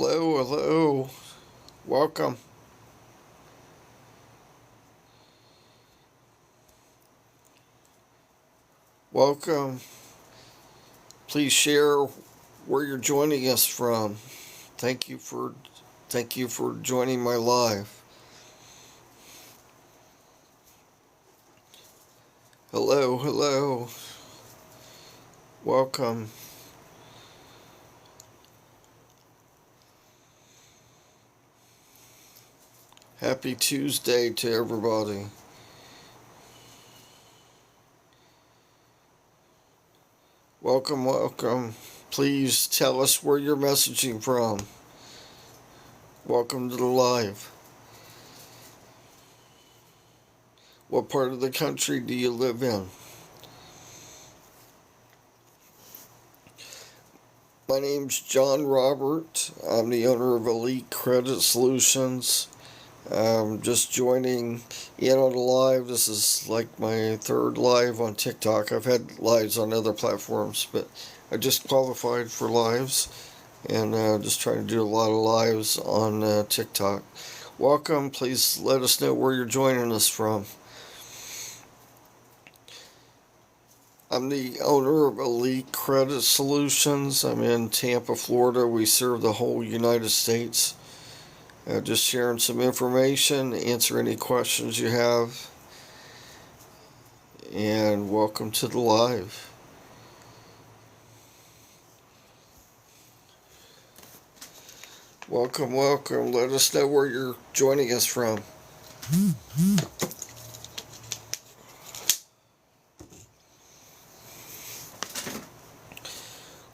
Hello, hello. Welcome. Welcome. Please share where you're joining us from. Thank you for joining my live. Hello, hello. Welcome. Happy Tuesday to everybody. Welcome, welcome. Please tell us where you're messaging from. Welcome to the live. What part of the country do you live in? My name's John Robert. I'm the owner of Elite Credit Solutions. Just joining in on the live. This is like my third live on TikTok. I've had lives on other platforms, but I just qualified for lives and just trying to do a lot of lives on TikTok. Welcome. Please let us know where you're joining us from. I'm the owner of Elite Credit Solutions. I'm in Tampa, Florida. We serve the whole United States. Just sharing some information, answer any questions you have, and welcome to the live. Welcome, welcome. Let us know where you're joining us from.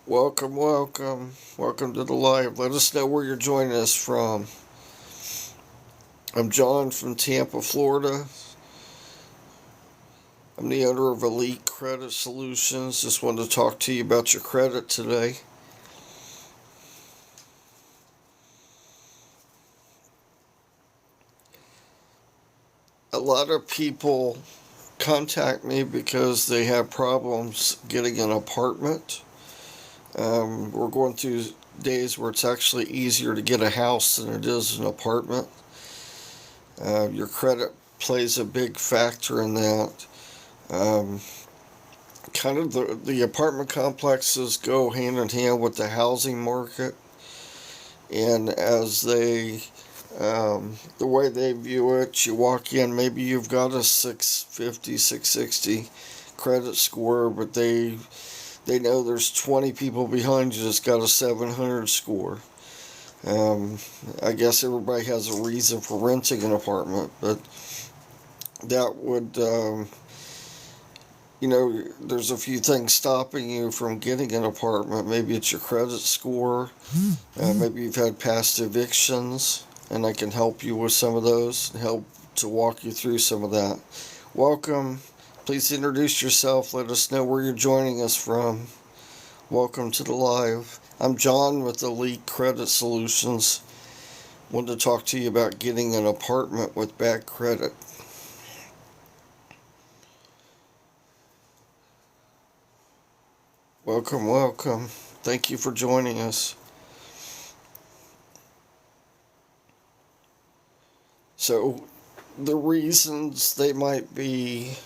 Welcome, welcome. Welcome to the live. Let us know where you're joining us from. I'm John from Tampa, Florida. I'm the owner of Elite Credit Solutions. Just wanted to talk to you about your credit today. A lot of people contact me because they have problems getting an apartment. We're going through days where it's actually easier to get a house than it is an apartment. Your credit plays a big factor in that. Kind of the apartment complexes go hand in hand with the housing market, and as the way they view it, you walk in, maybe you've got a 650, 660 credit score, but they know there's 20 people behind you that's got a 700 score. I guess everybody has a reason for renting an apartment, but that would, there's a few things stopping you from getting an apartment. Maybe it's your credit score. Maybe you've had past evictions, and I can help you with some of those, help to walk you through some of that. Welcome. Please introduce yourself. Let us know where you're joining us from. Welcome to the live. I'm John with Elite Credit Solutions. Wanted to talk to you about getting an apartment with bad credit. Welcome, welcome. Thank you for joining us. So, the reasons they might be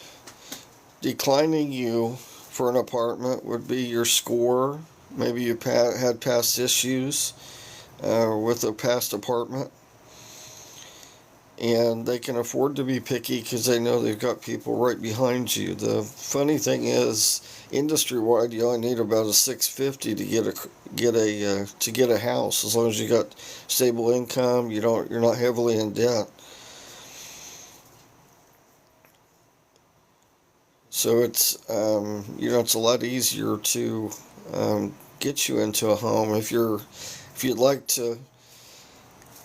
declining you for an apartment would be your score. Maybe you had past issues with a past apartment, and they can afford to be picky because they know they've got people right behind you. The funny thing is, industry-wide, you only need about a 650 to get a house, as long as you got stable income. You're not heavily in debt. So it's it's a lot easier to get you into a home if you'd like to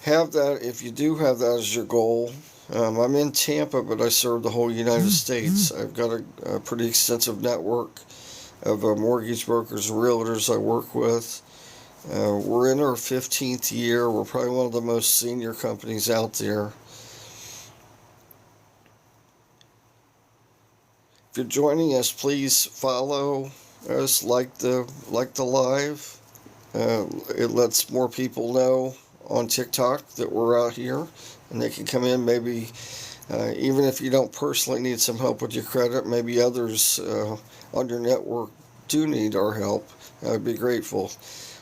have that. If you do have that as your goal, I'm in Tampa, but I serve the whole United States. I've got a pretty extensive network of mortgage brokers and realtors I work with. We're in our 15th year. We're probably one of the most senior companies out there. If you're joining us, please follow us, like the live, It lets more people know on TikTok that we're out here, and they can come in. Maybe even if you don't personally need some help with your credit, maybe others on your network do need our help. I'd be grateful.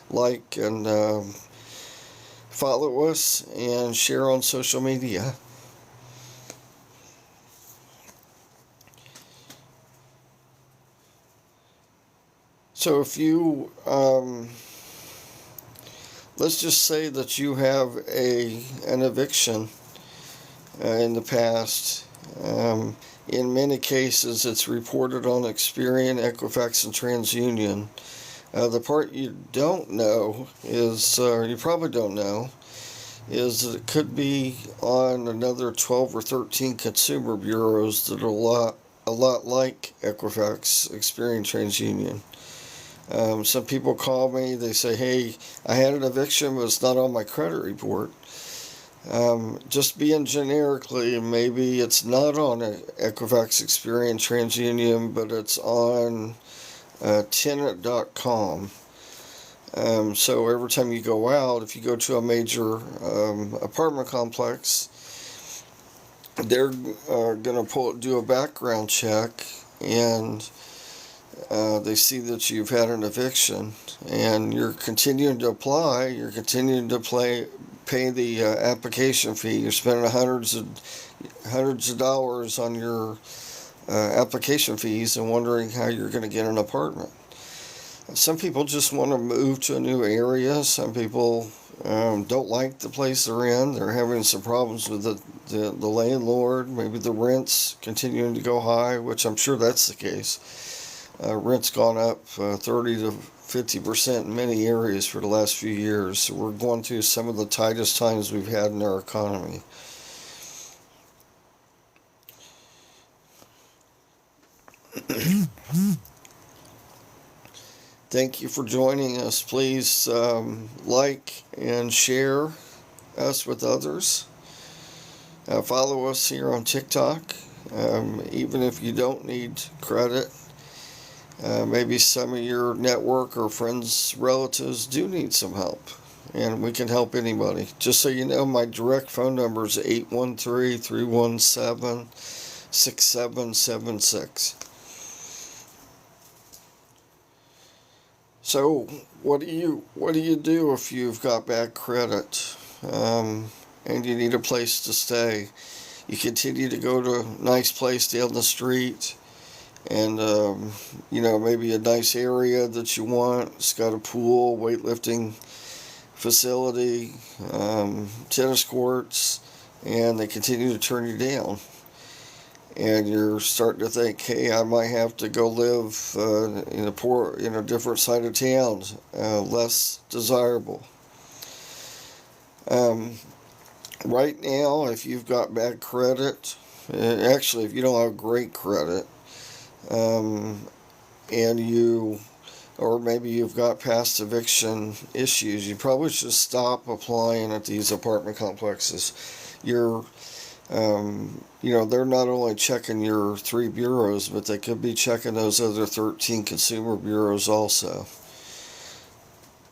Like and follow us and share on social media. So if you let's just say that you have an eviction in the past. In many cases, it's reported on Experian, Equifax, and TransUnion. The part you don't know is, you probably don't know, is that it could be on another 12 or 13 consumer bureaus that are a lot like Equifax, Experian, TransUnion. Some people call me, they say, hey, I had an eviction, but it's not on my credit report. Just being generically, maybe it's not on Equifax, Experian, TransUnion, but it's on tenant.com. So every time you go out, if you go to a major apartment complex, they're going to do a background check, and they see that you've had an eviction, and you're continuing to apply, you're continuing to pay the application fee. You're spending hundreds of dollars on your application fees and wondering how you're going to get an apartment. Some people just want to move to a new area. Some people don't like the place they're in. They're having some problems with the landlord. Maybe the rent's continuing to go high, which I'm sure that's the case. Rent's gone up 30 to 50% in many areas for the last few years. So we're going through some of the tightest times we've had in our economy. Thank you for joining us. Please like and share us with others. Follow us here on TikTok. Even if you don't need credit, maybe some of your network or friends, relatives do need some help, and we can help anybody. Just so you know, my direct phone number is 813-317-6776. So, what do you do if you've got bad credit and you need a place to stay? You continue to go to a nice place down the street, and maybe a nice area that you want. It's got a pool, weightlifting facility, tennis courts, and they continue to turn you down. And you're starting to think, hey, I might have to go live in a different side of town, less desirable. Right now, if you've got bad credit, actually, if you don't have great credit, or maybe you've got past eviction issues, you probably should stop applying at these apartment complexes. They're not only checking your 3 bureaus, but they could be checking those other 13 consumer bureaus also.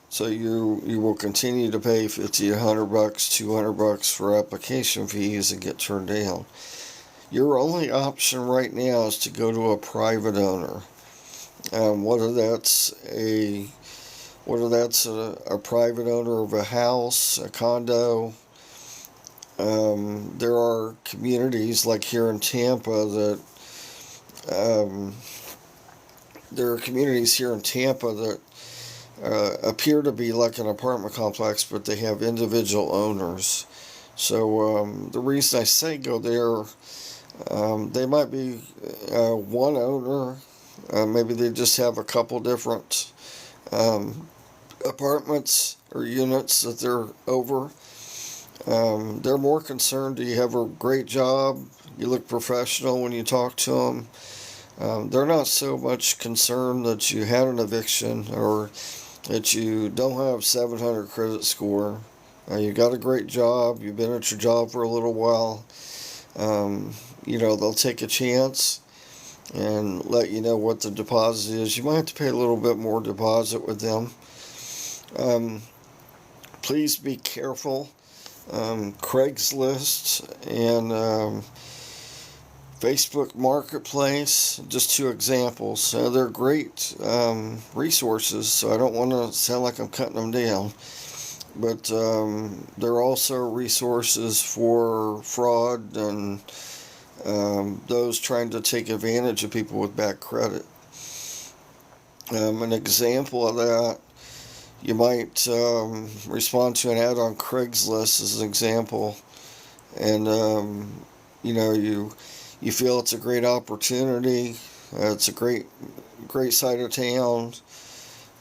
So you will continue to pay $50, $100, $200 for application fees and get turned down. Your only option right now is to go to a private owner. Whether that's a private owner of a house, a condo. There are communities like here in Tampa that appear to be like an apartment complex, but they have individual owners. So the reason I say go there, they might be one owner. Maybe they just have a couple different apartments or units that they're over. They're more concerned, do you have a great job? You look professional when you talk to them. They're not so much concerned that you had an eviction or that you don't have 700 credit score. You got a great job. You've been at your job for a little while. They'll take a chance and let you know what the deposit is. You might have to pay a little bit more deposit with them. Um, please be careful. Craigslist and Facebook Marketplace, just two examples. They're great resources, so I don't want to sound like I'm cutting them down. But they're also resources for fraud and those trying to take advantage of people with bad credit. An example of that, you might respond to an ad on Craigslist as an example, and you feel it's a great opportunity. It's a great side of town.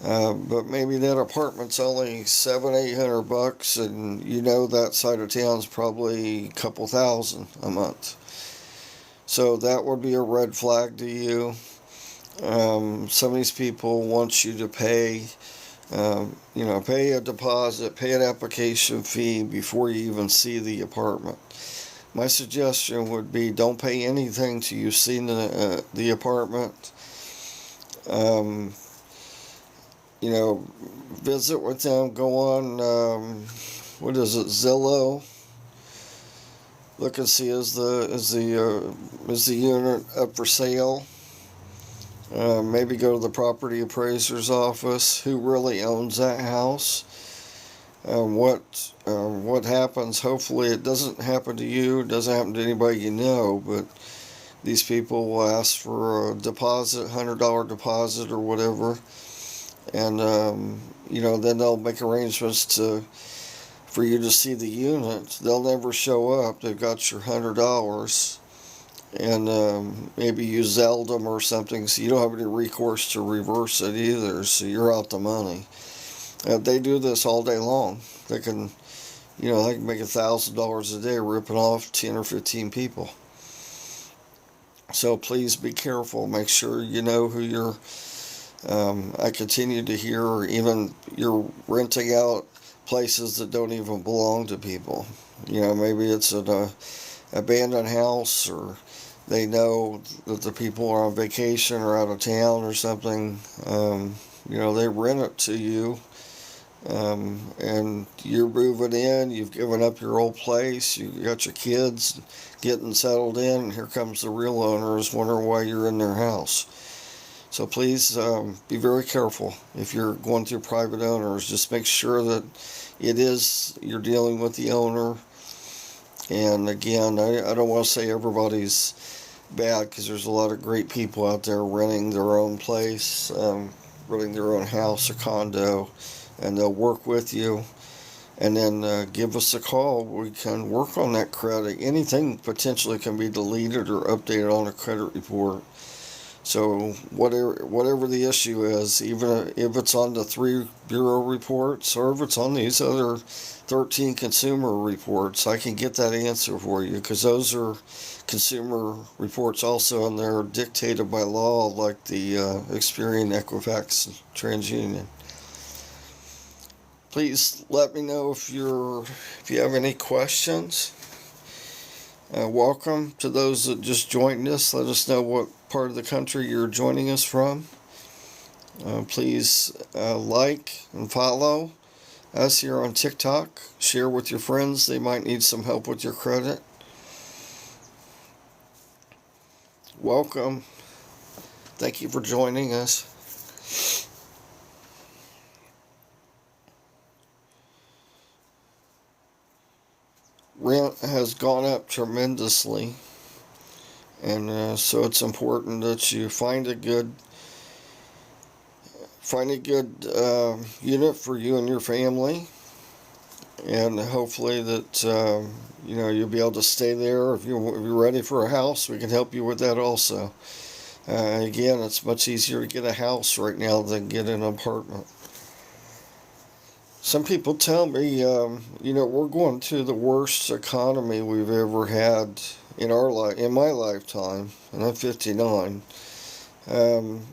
But maybe that apartment's only $700-800, and you know that side of town's probably a couple thousand a month. So that would be a red flag to you. Some of these people want you to pay, pay a deposit, pay an application fee before you even see the apartment. My suggestion would be don't pay anything till you've seen the apartment. Visit with them. Go on, what is it, Zillow. Look and see is the unit up for sale. Maybe go to the property appraiser's office. Who really owns that house? What happens? Hopefully, it doesn't happen to you. It doesn't happen to anybody you know. But these people will ask for a deposit, $100 deposit or whatever, and then they'll make arrangements for you to see the unit. They'll never show up. They've got your $100. And maybe you Zelled them or something, so you don't have any recourse to reverse it either, so you're out the money. They do this all day long. They can make $1,000 a day ripping off 10 or 15 people. So please be careful. Make sure you know who you're. I continue to hear even you're renting out places that don't even belong to people. Maybe it's an abandoned house, or they know that the people are on vacation or out of town or something. They rent it to you, and you're moving in. You've given up your old place. You got your kids getting settled in, and here comes the real owners wondering why you're in their house. So please be very careful if you're going through private owners. Just make sure that you're dealing with the owner. And again, I don't want to say everybody's bad, because there's a lot of great people out there renting their own place, renting their own house or condo, and they'll work with you. And then give us a call. We can work on that credit. Anything potentially can be deleted or updated on a credit report. So whatever the issue is, even if it's on the 3 bureau reports or if it's on these other 13 consumer reports, I can get that answer for you, because those are consumer reports also, and they're dictated by law, like the Experian, Equifax, and TransUnion. Please let me know if you have any questions. Welcome to those that just joined us. Let us know what part of the country you're joining us from. Please like and follow us here on TikTok. Share with your friends. They might need some help with your credit. Welcome. Thank you for joining us. Rent has gone up tremendously, and so it's important that you find a good unit for you and your family, and hopefully that you'll be able to stay there. If you're ready for a house, we can help you with that also. Again, it's much easier to get a house right now than get an apartment. Some people tell me, we're going through the worst economy we've ever had in my lifetime, and I'm 59. And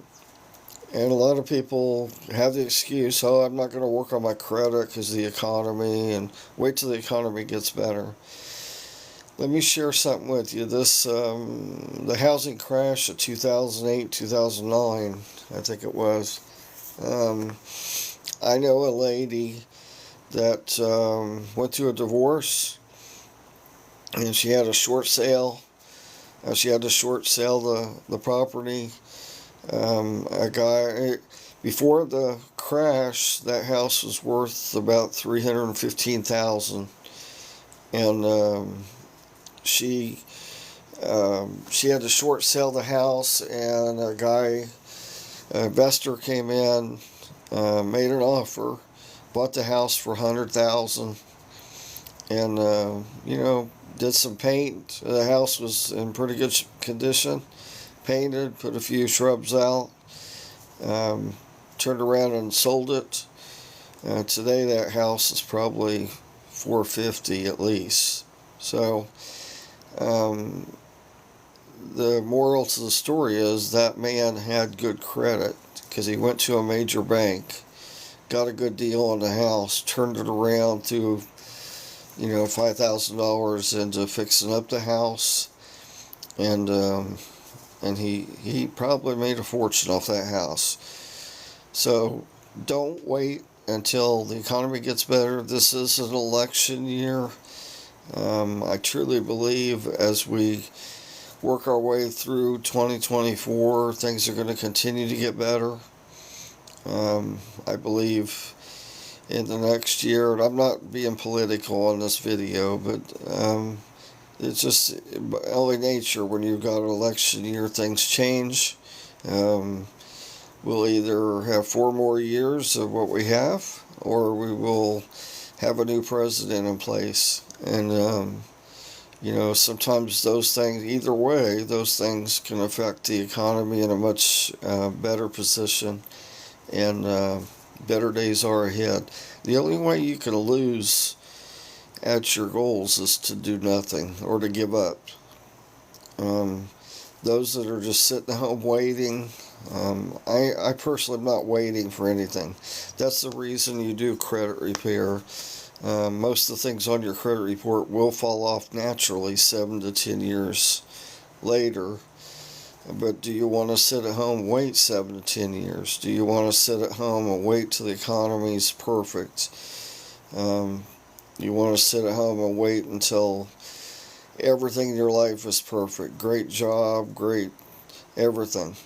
a lot of people have the excuse, I'm not going to work on my credit because of the economy, and wait till the economy gets better. Let me share something with you. The housing crash of 2008, 2009, I think it was. I know a lady that went through a divorce, and she had a short sale. She had to short sell the property. A guy before the crash, that house was worth about $315,000, and she had to short sell the house, and a guy, an investor, came in, made an offer, bought the house for $100,000, and did some paint. The house was in pretty good condition. Painted, put a few shrubs out, turned around and sold it. Today that house is probably 450 at least. So the moral to the story is that man had good credit because he went to a major bank, got a good deal on the house, turned it around through $5,000 into fixing up the house, and he probably made a fortune off that house. So don't wait until the economy gets better. This is an election year. I truly believe as we work our way through 2024, things are going to continue to get better. I believe in the next year, and I'm not being political on this video, but it's just only nature. When you've got an election year, things change. We'll either have 4 more years of what we have, or we will have a new president in place. And sometimes those things, either way, those things can affect the economy in a much better position, and better days are ahead. The only way you can lose at your goals is to do nothing or to give up. Those that are just sitting at home waiting, I personally am not waiting for anything. That's the reason you do credit repair. Most of the things on your credit report will fall off naturally 7 to 10 years later. But do you want to sit at home and wait 7 to 10 years? Do you want to sit at home and wait till the economy's perfect? You want to sit at home and wait until everything in your life is perfect? Great job, great everything.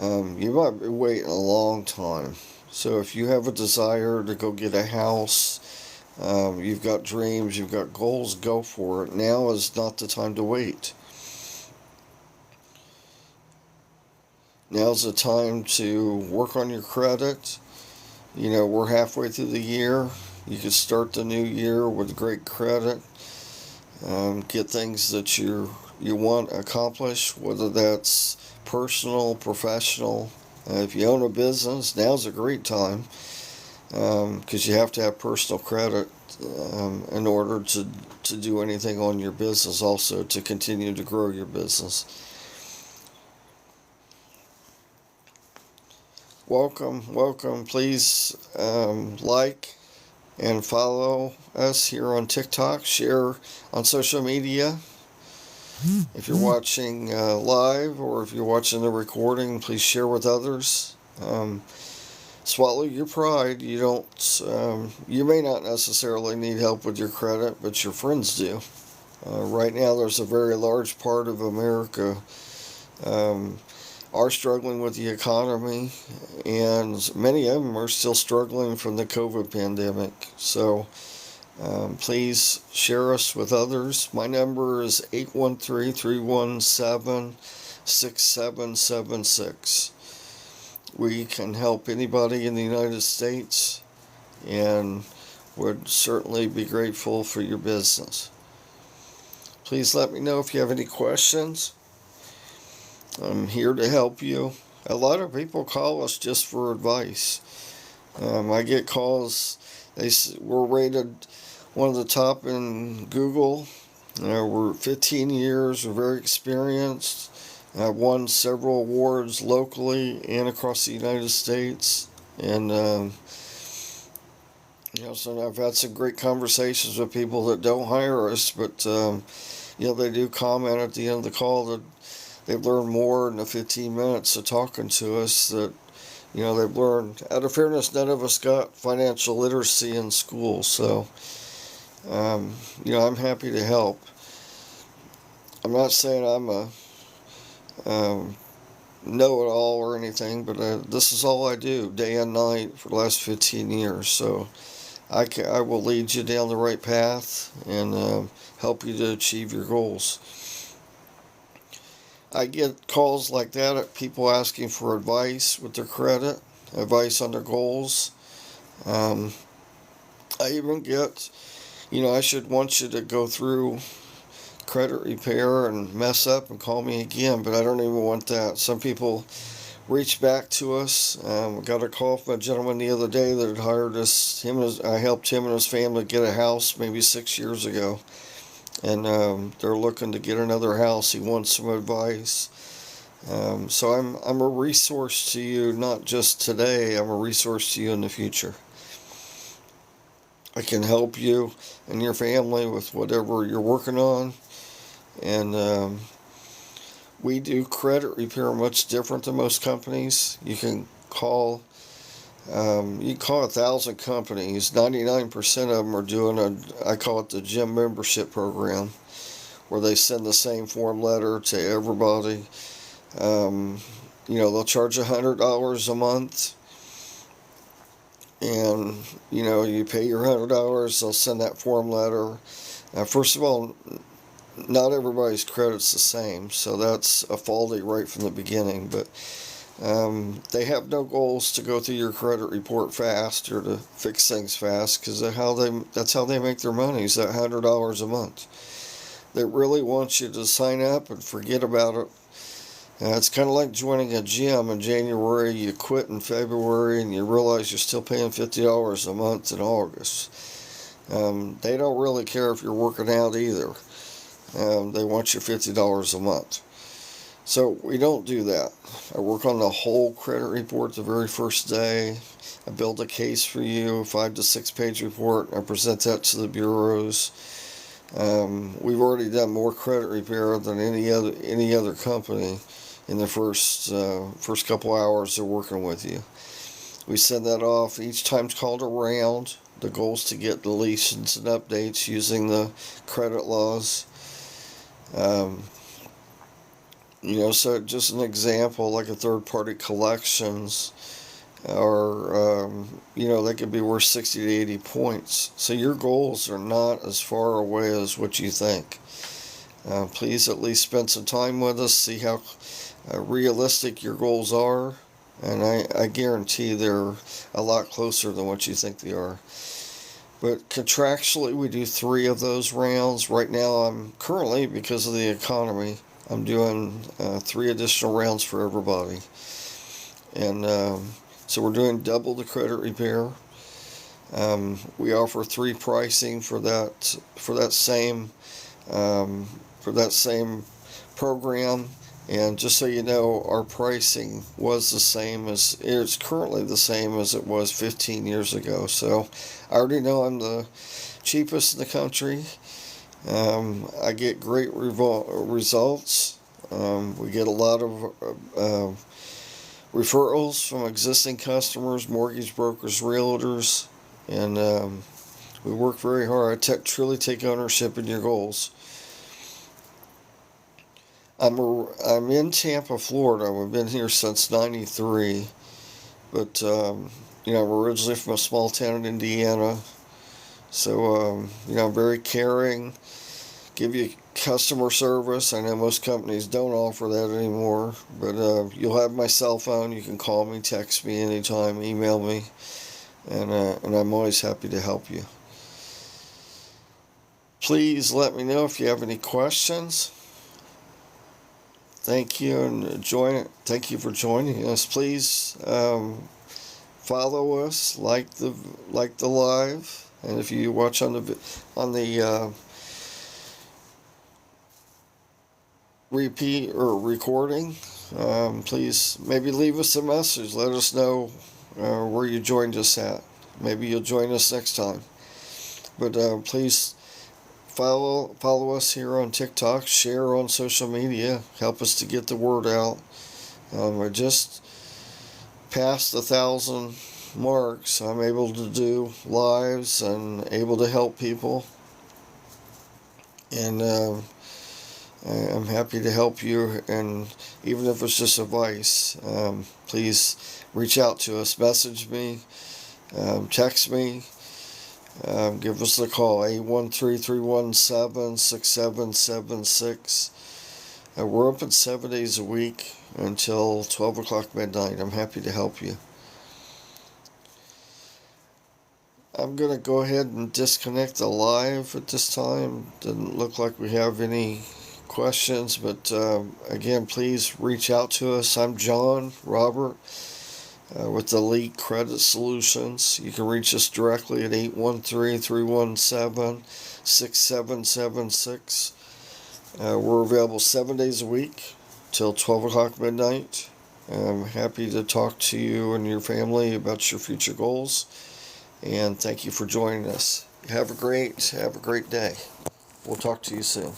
You might be waiting a long time. So if you have a desire to go get a house, you've got dreams, you've got goals, go for it. Now is not the time to wait. Now's the time to work on your credit. We're halfway through the year. You can start the new year with great credit. Get things that you want accomplished, whether that's personal, professional. If you own a business, now's a great time, because you have to have personal credit in order to do anything on your business, also to continue to grow your business. Welcome. Please like and follow us here on TikTok. Share on social media. If you're watching live, or if you're watching the recording, please share with others. Swallow your pride. You may not necessarily need help with your credit, but your friends do. Right now, there's a very large part of America are struggling with the economy, and many of them are still struggling from the COVID pandemic. So please share us with others. My number is 813-317-6776. We can help anybody in the United States, and would certainly be grateful for your business. Please let me know if you have any questions. I'm here to help you. A lot of people call us just for advice. I get calls. We're rated one of the top in Google. We're 15 years. We're very experienced. I've won several awards locally and across the United States. And so I've had some great conversations with people that don't hire us, but they do comment at the end of the call that they've learned more in the 15 minutes of talking to us that They've learned. Out of fairness, none of us got financial literacy in school, so I'm happy to help. I'm not saying I'm a um, know-it-all or anything, but this is all I do, day and night, for the last 15 years. So I will lead you down the right path and help you to achieve your goals. I get calls like that at people asking for advice with their credit, advice on their goals. Um, I even get, I should want you to go through credit repair and mess up and call me again, but I don't even want that. Some people reach back to us. Got a call from a gentleman the other day that had hired us. I helped him and his family get a house maybe 6 years ago, and they're looking to get another house. He wants some advice. So I'm a resource to you, not just today. I'm a resource to you in the future. I can help you and your family with whatever you're working on, and we do credit repair much different than most companies. You can call 1,000 companies. 99% of them are doing I call it the gym membership program, where they send the same form letter to everybody. They'll charge $100 a month, and you pay your $100. They'll send that form letter. Now, first of all, not everybody's credit's the same, so that's a faulty right from the beginning. But they have no goals to go through your credit report fast or to fix things fast, because that's how they make their money, is that $100 a month. They really want you to sign up and forget about it. It's kind of like joining a gym in January. You quit in February and you realize you're still paying $50 a month in August. They don't really care if you're working out either. They want your $50 a month. So we don't do that. I work on the whole credit report the very first day. I build a case for you, 5 to 6 page report. I present that to the bureaus. We've already done more credit repair than any other company in the first couple hours they're working with you. We send that off. Each time's called a round. The goal is to get deletions and updates using the credit laws. So just an example, like a third-party collections, or they could be worth 60 to 80 points. So your goals are not as far away as what you think. Please at least spend some time with us, see how realistic your goals are, and I guarantee they're a lot closer than what you think they are. But contractually, we do 3 of those rounds. Right now, I'm currently, because of the economy, I'm doing 3 additional rounds for everybody. And so we're doing double the credit repair. We offer 3 pricing for that same program. And just so you know, our pricing it's currently the same as it was 15 years ago. So I already know I'm the cheapest in the country. I get great results. We get a lot of referrals from existing customers, mortgage brokers, realtors, and we work very hard. Truly take ownership in your goals. I'm in Tampa, Florida. We've been here since '93, but I'm originally from a small town in Indiana. So I'm very caring. Give you customer service. I know most companies don't offer that anymore, but you'll have my cell phone. You can call me, text me anytime, email me, and I'm always happy to help you. Please let me know if you have any questions. Thank you, and thank you for joining us. Please follow us, like the live, and if you watch on the repeat or recording, please maybe leave us a message. Let us know where you joined us at. Maybe you'll join us next time. But please follow us here on TikTok, share on social media, help us to get the word out. past 1,000 marks, I'm able to do lives and able to help people. And I'm happy to help you. And even if it's just advice, please reach out to us, message me, text me. Give us a call, 813-317-6776. We're open 7 days a week until 12 o'clock midnight. I'm happy to help you. I'm going to go ahead and disconnect the live at this time. Doesn't look like we have any questions, but again, please reach out to us. I'm John Robert with Elite Credit Solutions. You can reach us directly at 813-317-6776. We're available 7 days a week till 12 o'clock midnight. I'm happy to talk to you and your family about your future goals. And thank you for joining us. Have a great day. We'll talk to you soon.